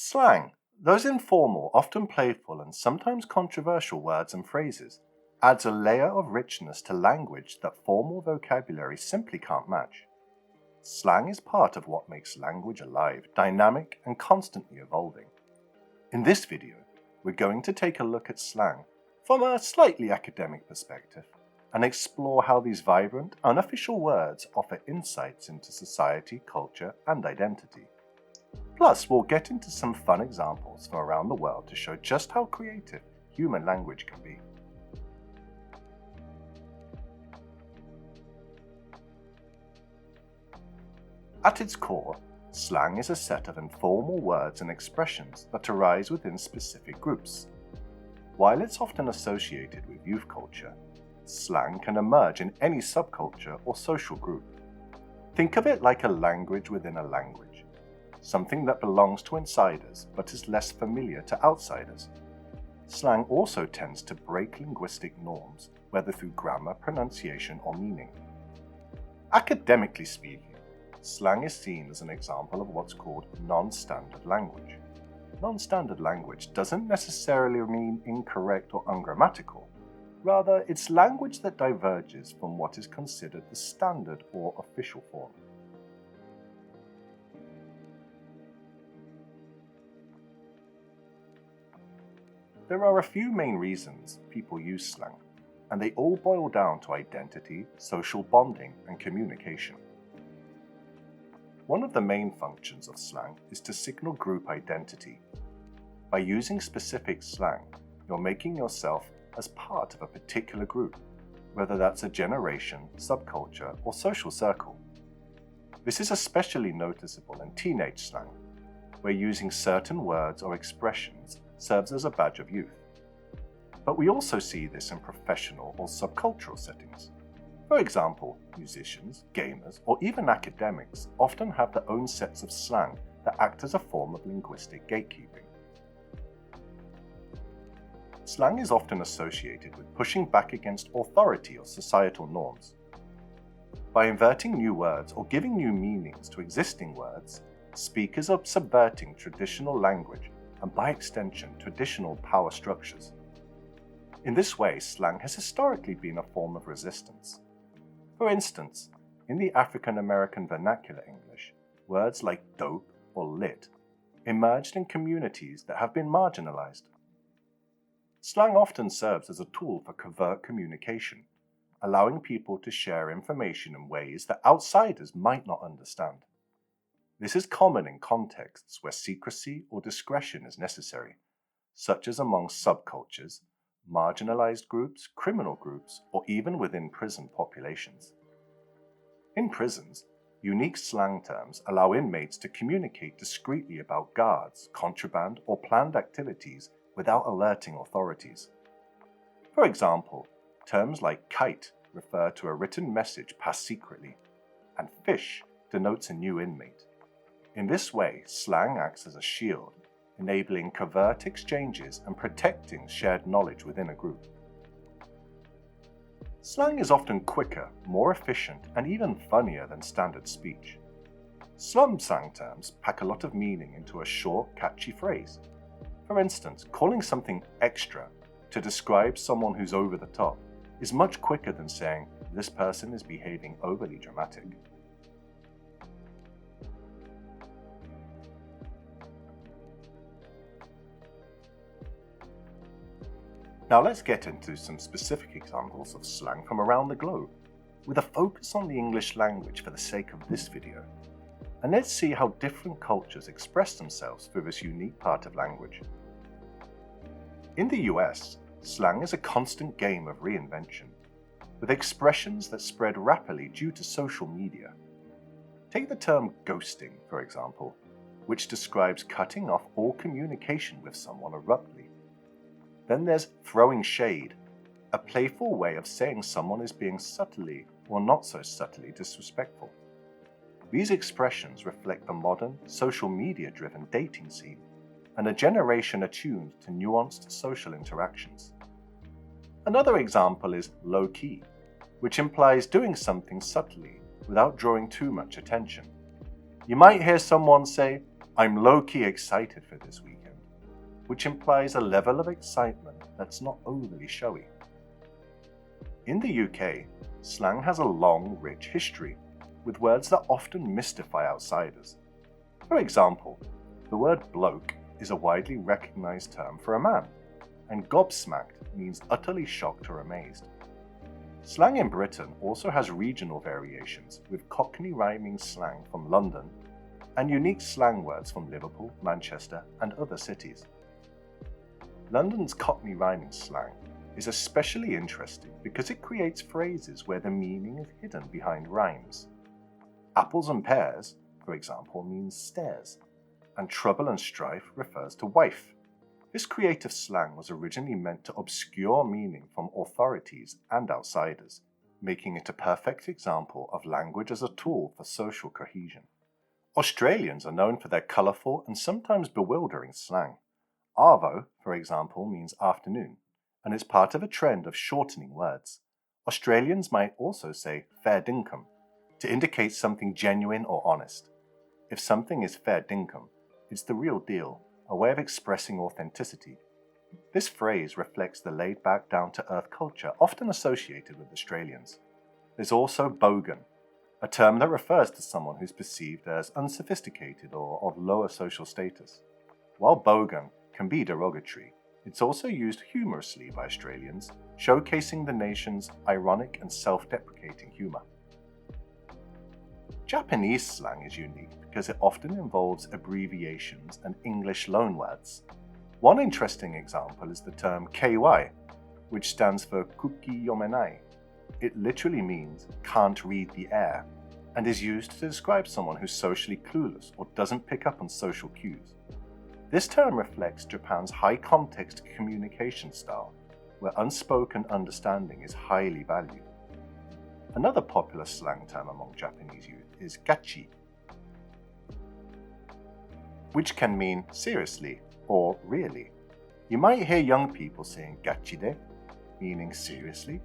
Slang, those informal, often playful, and sometimes controversial words and phrases, adds a layer of richness to language that formal vocabulary simply can't match. Slang is part of what makes language alive, dynamic, and constantly evolving. In this video, we're going to take a look at slang from a slightly academic perspective and explore how these vibrant, unofficial words offer insights into society, culture, and identity. Plus, we'll get into some fun examples from around the world to show just how creative human language can be. At its core, slang is a set of informal words and expressions that arise within specific groups. While it's often associated with youth culture, slang can emerge in any subculture or social group. Think of it like a language within a language, something that belongs to insiders but is less familiar to outsiders. Slang also tends to break linguistic norms, whether through grammar, pronunciation, or meaning. Academically speaking, slang is seen as an example of what's called non-standard language. Non-standard language doesn't necessarily mean incorrect or ungrammatical. Rather, it's language that diverges from what is considered the standard or official form. There are a few main reasons people use slang, and they all boil down to identity, social bonding, and communication. One of the main functions of slang is to signal group identity. By using specific slang, you're making yourself as part of a particular group, whether that's a generation, subculture, or social circle. This is especially noticeable in teenage slang, where using certain words or expressions serves as a badge of youth. But we also see this in professional or subcultural settings. For example, musicians, gamers, or even academics often have their own sets of slang that act as a form of linguistic gatekeeping. Slang is often associated with pushing back against authority or societal norms. By inverting new words or giving new meanings to existing words, speakers are subverting traditional language and, by extension, traditional power structures. In this way, slang has historically been a form of resistance. For instance, in the African American vernacular English, words like dope or lit emerged in communities that have been marginalized. Slang often serves as a tool for covert communication, allowing people to share information in ways that outsiders might not understand. This is common in contexts where secrecy or discretion is necessary, such as among subcultures, marginalized groups, criminal groups, or even within prison populations. In prisons, unique slang terms allow inmates to communicate discreetly about guards, contraband, or planned activities without alerting authorities. For example, terms like kite refer to a written message passed secretly, and fish denotes a new inmate. In this way, slang acts as a shield, enabling covert exchanges and protecting shared knowledge within a group. Slang is often quicker, more efficient, and even funnier than standard speech. Some slang terms pack a lot of meaning into a short, catchy phrase. For instance, calling something extra to describe someone who's over the top is much quicker than saying, "This person is behaving overly dramatic." Now let's get into some specific examples of slang from around the globe, with a focus on the English language for the sake of this video. And let's see how different cultures express themselves through this unique part of language. In the US, slang is a constant game of reinvention, with expressions that spread rapidly due to social media. Take the term ghosting, for example, which describes cutting off all communication with someone abruptly. Then there's throwing shade, a playful way of saying someone is being subtly or not so subtly disrespectful. These expressions reflect the modern, social media-driven dating scene and a generation attuned to nuanced social interactions. Another example is low-key, which implies doing something subtly without drawing too much attention. You might hear someone say, I'm low-key excited for this weekend, which implies a level of excitement that's not overly showy. In the UK, slang has a long, rich history, with words that often mystify outsiders. For example, the word bloke is a widely recognised term for a man, and gobsmacked means utterly shocked or amazed. Slang in Britain also has regional variations, with Cockney rhyming slang from London and unique slang words from Liverpool, Manchester, and other cities. London's Cockney rhyming slang is especially interesting because it creates phrases where the meaning is hidden behind rhymes. Apples and pears, for example, means stairs, and trouble and strife refers to wife. This creative slang was originally meant to obscure meaning from authorities and outsiders, making it a perfect example of language as a tool for social cohesion. Australians are known for their colourful and sometimes bewildering slang. Arvo, for example, means afternoon, and is part of a trend of shortening words. Australians might also say fair dinkum to indicate something genuine or honest. If something is fair dinkum, it's the real deal, a way of expressing authenticity. This phrase reflects the laid-back, down-to-earth culture often associated with Australians. There's also bogan, a term that refers to someone who's perceived as unsophisticated or of lower social status. While bogan can be derogatory, it's also used humorously by Australians, showcasing the nation's ironic and self-deprecating humour. Japanese slang is unique because it often involves abbreviations and English loanwords. One interesting example is the term KY, which stands for kuki yomenai. It literally means can't read the air, and is used to describe someone who's socially clueless or doesn't pick up on social cues. This term reflects Japan's high-context communication style, where unspoken understanding is highly valued. Another popular slang term among Japanese youth is gachi, which can mean seriously or really. You might hear young people saying gachide, meaning seriously.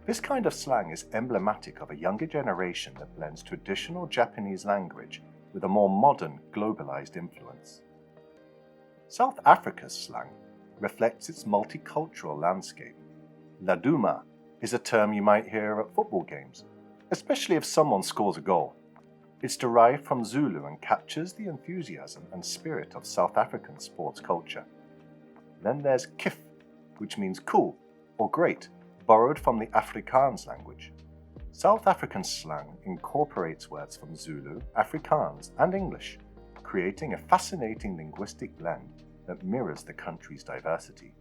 This kind of slang is emblematic of a younger generation that blends traditional Japanese language with a more modern, globalized influence. South Africa's slang reflects its multicultural landscape. Laduma is a term you might hear at football games, especially if someone scores a goal. It's derived from Zulu and captures the enthusiasm and spirit of South African sports culture. Then there's kif, which means cool or great, borrowed from the Afrikaans language. South African slang incorporates words from Zulu, Afrikaans, and English, creating a fascinating linguistic blend that mirrors the country's diversity.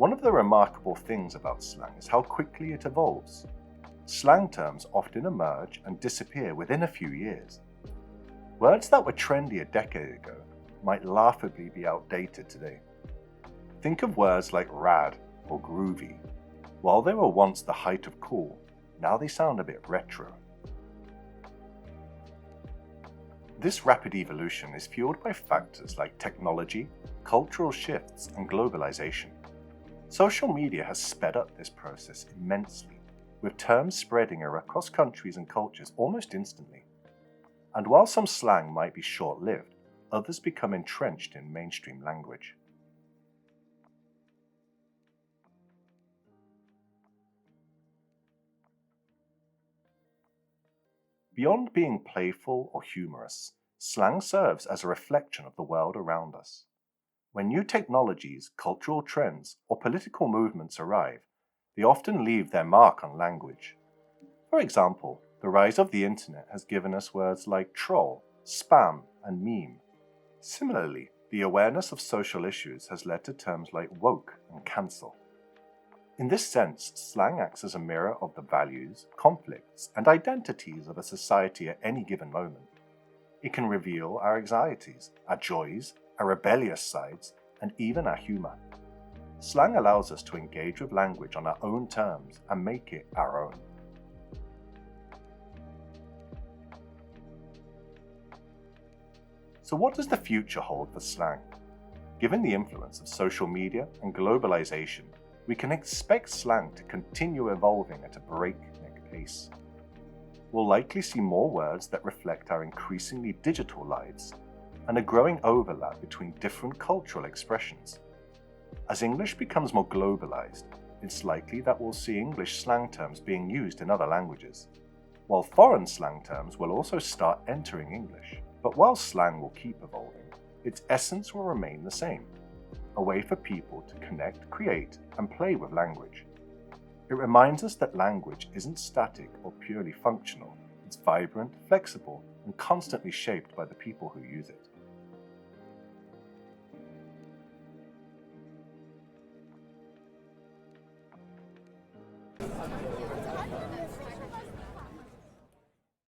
One of the remarkable things about slang is how quickly it evolves. Slang terms often emerge and disappear within a few years. Words that were trendy a decade ago might laughably be outdated today. Think of words like rad or groovy. While they were once the height of cool, now they sound a bit retro. This rapid evolution is fueled by factors like technology, cultural shifts, and globalization. Social media has sped up this process immensely, with terms spreading across countries and cultures almost instantly. And while some slang might be short-lived, others become entrenched in mainstream language. Beyond being playful or humorous, slang serves as a reflection of the world around us. When new technologies, cultural trends, or political movements arrive, they often leave their mark on language. For example, the rise of the internet has given us words like troll, spam, and meme. Similarly, the awareness of social issues has led to terms like woke and cancel. In this sense, slang acts as a mirror of the values, conflicts, and identities of a society at any given moment. It can reveal our anxieties, our joys, our rebellious sides, and even our humor. Slang allows us to engage with language on our own terms and make it our own. So what does the future hold for slang? Given the influence of social media and globalization, we can expect slang to continue evolving at a breakneck pace. we'll likely see more words that reflect our increasingly digital lives and a growing overlap between different cultural expressions. As English becomes more globalized, it's likely that we'll see English slang terms being used in other languages, while foreign slang terms will also start entering English. But while slang will keep evolving, its essence will remain the same, a way for people to connect, create, and play with language. It reminds us that language isn't static or purely functional, it's vibrant, flexible, and constantly shaped by the people who use it.